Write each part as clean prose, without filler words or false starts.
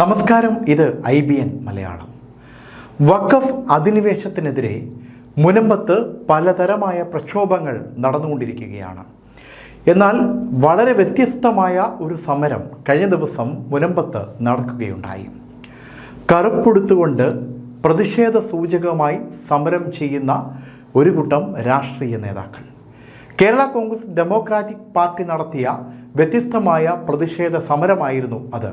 നമസ്കാരം, ഇത് IBN മലയാളം. വഖഫ് അധിനിവേശത്തിനെതിരെ മുനമ്പത്ത് പലതരമായ പ്രക്ഷോഭങ്ങൾ നടന്നുകൊണ്ടിരിക്കുകയാണ്. എന്നാൽ വളരെ വ്യത്യസ്തമായ ഒരു സമരം കഴിഞ്ഞ ദിവസം മുനമ്പത്ത് നടക്കുകയുണ്ടായി. കറുപ്പെടുത്തുകൊണ്ട് പ്രതിഷേധ സൂചകമായി സമരം ചെയ്യുന്ന ഒരു കൂട്ടം രാഷ്ട്രീയ നേതാക്കൾ. കേരള കോൺഗ്രസ് ഡെമോക്രാറ്റിക് പാർട്ടി നടത്തിയ വ്യത്യസ്തമായ പ്രതിഷേധ സമരമായിരുന്നു അത്.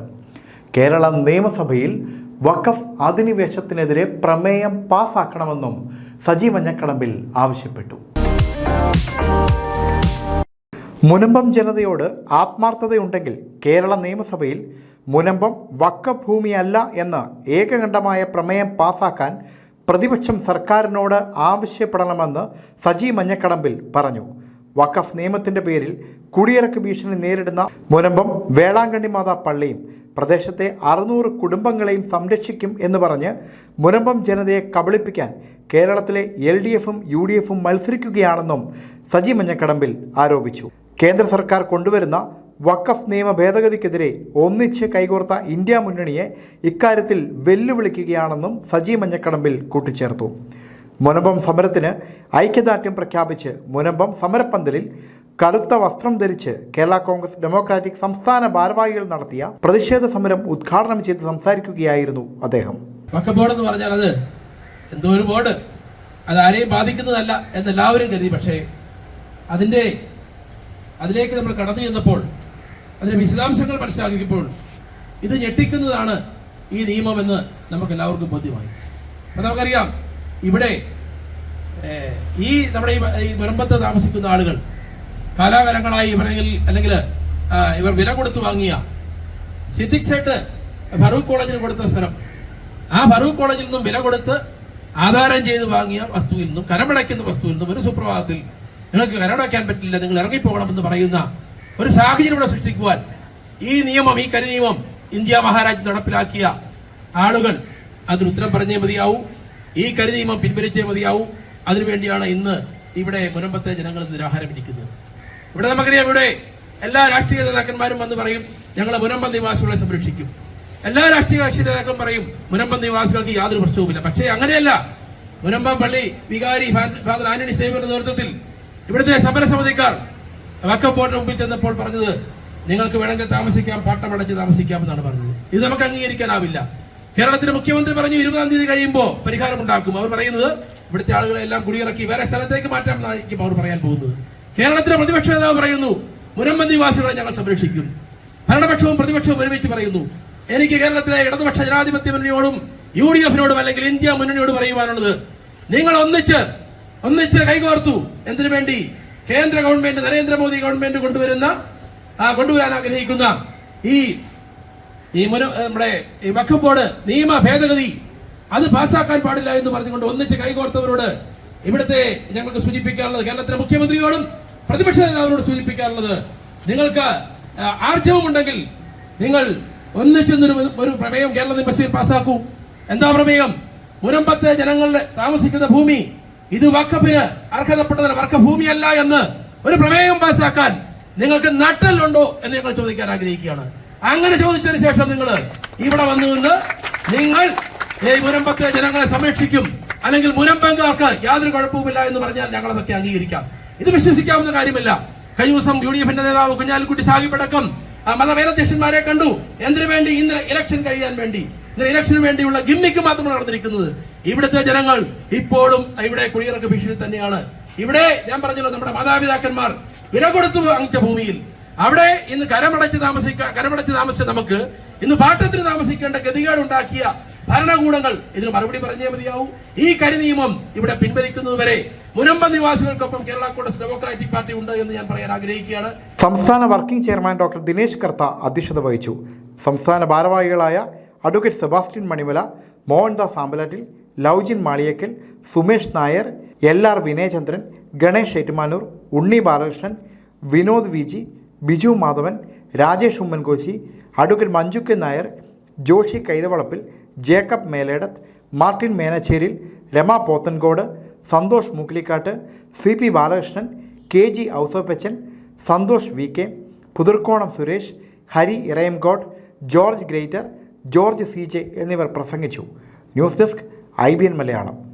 കേരള നിയമസഭയിൽ വഖഫ് അധിനിവേശത്തിനെതിരെ പ്രമേയം പാസാക്കണമെന്നും സജി മഞ്ഞക്കടമ്പിൽ ആവശ്യപ്പെട്ടു. മുനമ്പം ജനതയോട് ആത്മാർത്ഥതയുണ്ടെങ്കിൽ കേരള നിയമസഭയിൽ മുനമ്പം വഖഫ് ഭൂമിയല്ല എന്ന് ഏകകണ്ഠമായ പ്രമേയം പാസാക്കാൻ പ്രതിപക്ഷം സർക്കാരിനോട് ആവശ്യപ്പെടണമെന്ന് സജി മഞ്ഞക്കടമ്പിൽ പറഞ്ഞു. വഖഫ് നിയമത്തിൻ്റെ പേരിൽ കുടിയിറക്ക് ഭീഷണി നേരിടുന്ന മുനമ്പം വേളാങ്കണ്ണി മാതാ പള്ളിയും പ്രദേശത്തെ 600 കുടുംബങ്ങളെയും സംരക്ഷിക്കും എന്ന് പറഞ്ഞ് മുനമ്പം ജനതയെ കബളിപ്പിക്കാൻ കേരളത്തിലെ LDFും UDFും മത്സരിക്കുകയാണെന്നും സജി മഞ്ഞക്കടമ്പിൽ ആരോപിച്ചു. കേന്ദ്ര സർക്കാർ കൊണ്ടുവരുന്ന വഖഫ് നിയമ ഭേദഗതിക്കെതിരെ ഒന്നിച്ച് കൈകോർത്ത ഇന്ത്യ മുന്നണിയെ ഇക്കാര്യത്തിൽ വെല്ലുവിളിക്കുകയാണെന്നും സജി മഞ്ഞക്കടമ്പിൽ കൂട്ടിച്ചേർത്തു. മുനമ്പം സമരത്തിന് ഐക്യദാർഢ്യം പ്രഖ്യാപിച്ച് മുനമ്പം സമരപ്പന്തലിൽ കറുത്ത വസ്ത്രം ധരിച്ച് കേരള കോൺഗ്രസ് ഡെമോക്രാറ്റിക് സംസ്ഥാന ഭാരവാഹികൾ നടത്തിയ പ്രതിഷേധ സമരം ഉദ്ഘാടനം ചെയ്ത് സംസാരിക്കുകയായിരുന്നു അദ്ദേഹം. വഖഫ് ബോർഡ് എന്ന് പറഞ്ഞാൽ അത് എന്തോ ഒരു ബോർഡ്, അത് ആരെയും ബാധിക്കുന്നതല്ല എന്നെല്ലാവരും കരുതി. പക്ഷേ അതിലേക്ക് നമ്മൾ കടന്നു ചെന്നപ്പോൾ അതിന്റെ വിശദാംശങ്ങൾ മനസ്സിലാക്കിയപ്പോൾ ഇത് ഞെട്ടിക്കുന്നതാണ് ഈ നിയമമെന്ന് നമുക്ക് എല്ലാവർക്കും ബോധ്യമായി. അപ്പൊ നമുക്കറിയാം, ഇവിടെ നമ്മുടെ ഈ മുനമ്പത്ത് താമസിക്കുന്ന ആളുകൾ കാലാകാലങ്ങളായി അല്ലെങ്കിൽ ഇവർ വില കൊടുത്ത് വാങ്ങിയ സിദ്ദിഖ് സേട്ട് ഫറൂഖ് കോളേജിന് കൊടുത്ത സ്ഥലം, ആ ഫറൂഖ് കോളേജിൽ നിന്നും വില കൊടുത്ത് ആധാരം ചെയ്ത് വാങ്ങിയ വസ്തുവിൽ നിന്നും കരമടയ്ക്കുന്ന വസ്തുവിൽ നിന്നും ഒരു സുപ്രഭാതത്തിൽ നിങ്ങൾക്ക് കരമടയ്ക്കാൻ പറ്റില്ല, നിങ്ങൾ ഇറങ്ങിപ്പോകണമെന്ന് പറയുന്ന ഒരു സാഹചര്യം ഇവിടെ സൃഷ്ടിക്കുവാൻ ഈ കരി നിയമം ഇന്ത്യ മഹാരാജ്യം നടപ്പിലാക്കിയ ആളുകൾ അതിന് ഉത്തരം പറഞ്ഞേ മതിയാവൂ. ഈ കരി നിയമം പിൻവലിച്ചേ മതിയാവൂ. അതിനുവേണ്ടിയാണ് ഇന്ന് ഇവിടെ മുനമ്പത്തെ ജനങ്ങൾ നിരാഹാരം ഇരിക്കുന്നത്. ഇവിടെ നമുക്കറിയാം, ഇവിടെ എല്ലാ രാഷ്ട്രീയ നേതാക്കന്മാരും വന്ന് പറയും ഞങ്ങൾ മുനമ്പം നിവാസികളെ സംരക്ഷിക്കും. എല്ലാ രാഷ്ട്രീയ കക്ഷി നേതാക്കളും പറയും മുനമ്പം നിവാസികൾക്ക് യാതൊരു പ്രശ്നവുമില്ല. പക്ഷേ അങ്ങനെയല്ല. മുനമ്പം പള്ളി വികാരി ഫാദർ ആന്റണി സേവ്യറുടെ നേതൃത്വത്തിൽ ഇവിടുത്തെ സമരസമിതിക്കാർ വഖഫ് ബോർഡിന് മുമ്പിൽ ചെന്നപ്പോൾ പറഞ്ഞത് നിങ്ങൾക്ക് വേണമെങ്കിൽ താമസിക്കാം, പാട്ടമടച്ച് താമസിക്കാമെന്നാണ് പറഞ്ഞത്. ഇത് നമുക്ക് അംഗീകരിക്കാനാവില്ല. കേരളത്തിലെ മുഖ്യമന്ത്രി പറഞ്ഞു 20-ാം തീയതി കഴിയുമ്പോൾ പരിഹാരമുണ്ടാക്കും. അവർ പറയുന്നത് ഇവിടുത്തെ ആളുകളെല്ലാം കുടിയിറക്കി വേറെ സ്ഥലത്തേക്ക് മാറ്റാമെന്നായിരിക്കും അവർ പറയാൻ പോകുന്നത്. കേരളത്തിലെ പ്രതിപക്ഷ നേതാവ് പറയുന്നു മുനമ്പം നിവാസികളെ ഞങ്ങൾ സംരക്ഷിക്കും. ഭരണപക്ഷവും പ്രതിപക്ഷവും ഒരുമിച്ച് പറയുന്നു. എനിക്ക് കേരളത്തിലെ ഇടതുപക്ഷ ജനാധിപത്യ മുന്നണിയോടും UDFിനോടും അല്ലെങ്കിൽ ഇന്ത്യ മുന്നണിയോട് പറയുവാനുള്ളത്, നിങ്ങൾ ഒന്നിച്ച് കൈകോർത്തു. എന്തിനു വേണ്ടി? കേന്ദ്ര ഗവൺമെന്റ്, നരേന്ദ്രമോദി ഗവൺമെന്റ് കൊണ്ടുവരാൻ ആഗ്രഹിക്കുന്ന നമ്മുടെ വഖഫ് ബോർഡ് നിയമ ഭേദഗതി അത് പാസ്സാക്കാൻ പാടില്ല എന്ന് പറഞ്ഞുകൊണ്ട് ഒന്നിച്ച് കൈകോർത്തവരോട് ഇവിടുത്തെ ഞങ്ങൾക്ക് സൂചിപ്പിക്കാനുള്ളത്, കേരളത്തിലെ മുഖ്യമന്ത്രിയോടും പ്രതിപക്ഷ നേതാവിനോട് സൂചിപ്പിക്കാനുള്ളത്, നിങ്ങൾക്ക് ആർജവമുണ്ടെങ്കിൽ നിങ്ങൾ ഒന്നിച്ചൊന്നൊരു പ്രമേയം കേരള നിയമസഭയിൽ പാസ്സാക്കൂ. എന്താ പ്രമേയം? മുനമ്പത്തെ ജനങ്ങളുടെ താമസിക്കുന്ന ഭൂമി ഇത് വഖഫിന് അർഹതപ്പെട്ടതല്ല, വഖഫ് ഭൂമിയല്ല എന്ന് ഒരു പ്രമേയം പാസ്സാക്കാൻ നിങ്ങൾക്ക് നട്ടലുണ്ടോ എന്ന് ഞങ്ങൾ ചോദിക്കാൻ ആഗ്രഹിക്കുകയാണ്. അങ്ങനെ ചോദിച്ചതിന് ശേഷം നിങ്ങൾ ഇവിടെ വന്നുകൊണ്ട് നിങ്ങൾ ഈ മുനമ്പത്തെ ജനങ്ങളെ സംരക്ഷിക്കും, അല്ലെങ്കിൽ മുനമ്പംകാർക്ക് യാതൊരു കുഴപ്പവുമില്ല എന്ന് പറഞ്ഞാൽ ഞങ്ങൾ അതൊക്കെ അംഗീകരിക്കാം. ഇത് വിശ്വസിക്കാവുന്ന കാര്യമില്ല. കഴിഞ്ഞ ദിവസം UDFിന്റെ നേതാവ് കുഞ്ഞാലിക്കുട്ടി സാഹിബടക്കം മതമേലധ്യക്ഷന്മാരെ കണ്ടു. എന്തിനു വേണ്ടി? ഇന്നലെ ഇലക്ഷൻ കഴിയാൻ വേണ്ടി, ഇന്നലെ ഇലക്ഷന് വേണ്ടിയുള്ള ഗിമ്മിക്ക് മാത്രമാണ് നടന്നിരിക്കുന്നത്. ഇവിടുത്തെ ജനങ്ങൾ ഇപ്പോഴും ഇവിടെ കുടിയിറക്ക് ഭീഷണി തന്നെയാണ്. ഇവിടെ ഞാൻ പറഞ്ഞല്ലോ, നമ്മുടെ മാതാപിതാക്കന്മാർ വില കൊടുത്തു വാങ്ങിച്ച ഭൂമിയിൽ അവിടെ ഇന്ന് കരമടച്ച് താമസിച്ച നമുക്ക് ഇന്ന് പാട്ടത്തിന് താമസിക്കേണ്ട ഗതികേടുണ്ടാക്കിയ ഭരണകൂടങ്ങൾ ഇതിന് മറുപടി പറഞ്ഞേ മതിയാവൂ. ഈ കരി നിയമം ഇവിടെ പിൻവലിക്കുന്നതുവരെ മുനമ്പം നിവാസികൾക്കൊപ്പം കേരള കോൺഗ്രസ് ഡെമോക്രാറ്റിക് പാർട്ടി ഉണ്ട് എന്ന് ഞാൻ പറയാൻ ആഗ്രഹിക്കുകയാണ്. സംസ്ഥാന working chairman doctor Dinesh Kartha അധ്യക്ഷത വഹിച്ചു. സംസ്ഥാന ഭാരവാഹികളായ advocate Sebastian Manimala, Mohandas Ambalattil, Loujin Maliyakkal, Sumesh Nair, LR Vinayachandran, Ganesh Ettumanoor, Unni Balakrishnan, Vinod VG, Biju Madhavan, Rajesh Oommenkoshy, advocate Manju Nair, Joshy Kaithavalappil, Jacob Meledath, Martin Menacheril, Rama Pothencode, Santhosh Mookkilikkattu, CP Balakrishnan, KG Ouseppachan, Santhosh VK, Puthurkonam Suresh, Hari ഇറയംകോട്ട്, George greater, George CJ എന്നിവർ പ്രസംഗിച്ചു. News desk IBN Malayalam.